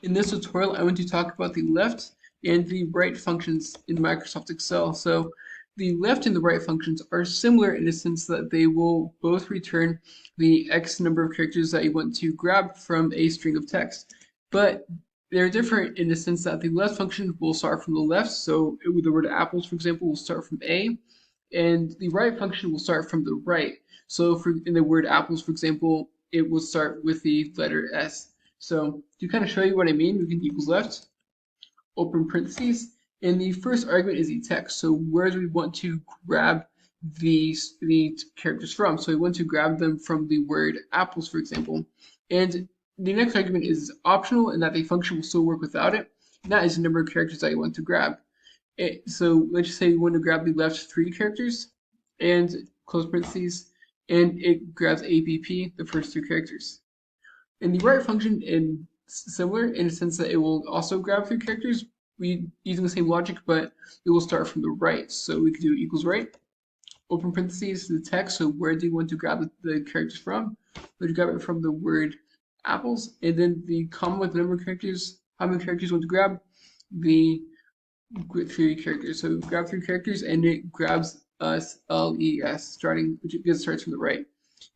In this tutorial, I want to talk about the left and the right functions in Microsoft Excel. So the left and the right functions are similar in the sense that they will both return the X number of characters that you want to grab from a string of text. But they're different in the sense that the left function will start from the left. So the word apples, for example, will start from A, and the right function will start from the right. So for in the word apples, for example, it will start with the letter S. So to kind of show you what I mean, we can equals left, open parentheses, and the first argument is the text. So where do we want to grab the characters from? So we want to grab them from the word apples, for example. And the next argument is optional in that the function will still work without it. And that is the number of characters that you want to grab. So let's just say we want to grab the left 3 characters and close parentheses, and it grabs APP, the first 2 characters. And the right function is similar in the sense that it will also grab 3 characters using the same logic, but it will start from the right. So we could do equals right, open parentheses, the text. So where do you want to grab the characters from? Would you grab it from the word apples, and then the comma with the number of characters, how many characters you want to grab? The 3 characters. So grab 3 characters, and it grabs us LES, starting, which it starts from the right.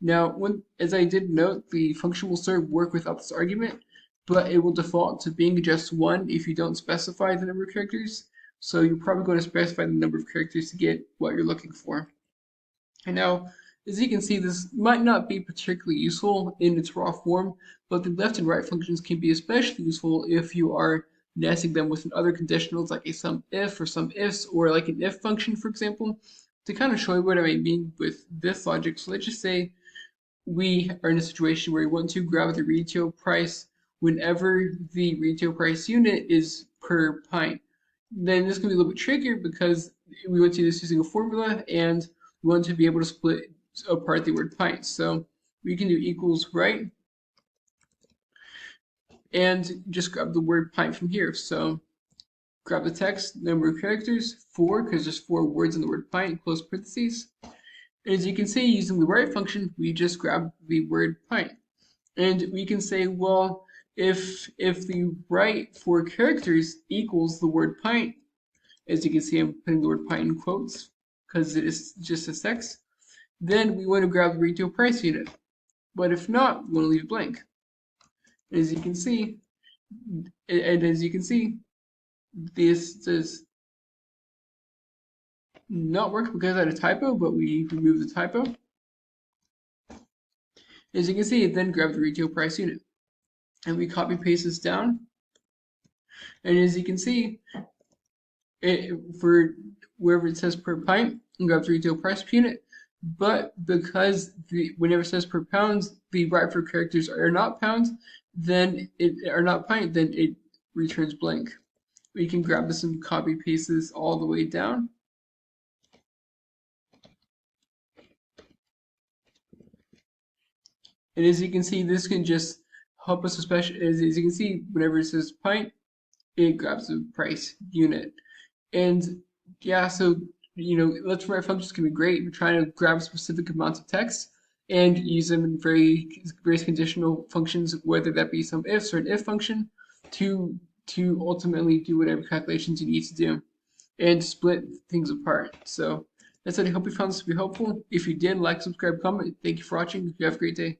Now, as I did note, the function will still work without this argument, but it will default to being just 1 if you don't specify the number of characters. So you're probably going to specify the number of characters to get what you're looking for. And now, as you can see, this might not be particularly useful in its raw form, but the left and right functions can be especially useful if you are nesting them with other conditionals like a sum if or some ifs, or like an if function, for example. To kind of show you what I mean with this logic, so let's just say we are in a situation where we want to grab the retail price whenever the retail price unit is per pint. Then this can be a little bit trickier because we want to do this using a formula, and we want to be able to split apart the word pint. So we can do equals right and just grab the word pint from here. So grab the text, number of characters, 4, because there's 4 words in the word pint, close parentheses. And as you can see, using the right function, we just grab the word pint. And we can say, well, if the right 4 characters equals the word pint, as you can see, I'm putting the word pint in quotes because it is just a text, then we want to grab the retail price unit. But if not, we want to leave it blank. As you can see, this does not work because I had a typo, but we removed the typo. As you can see, it then grabbed the retail price unit. And we copy paste this down. And as you can see, for wherever it says per pint, it grabs the retail price per unit. But because whenever it says per pounds, the right 4 characters are not pounds, then it are not pint, then it returns blank. We can grab this and copy paste this all the way down. And as you can see, this can just help us, especially as you can see, whenever it says pint, it grabs the price unit. And yeah, so left and right functions can be great. We're trying to grab specific amounts of text and use them in various conditional functions, whether that be some ifs or an if function, to ultimately do whatever calculations you need to do and split things apart. So that's it. I hope you found this to be helpful. If you did, like, subscribe, comment. Thank you for watching. You have a great day.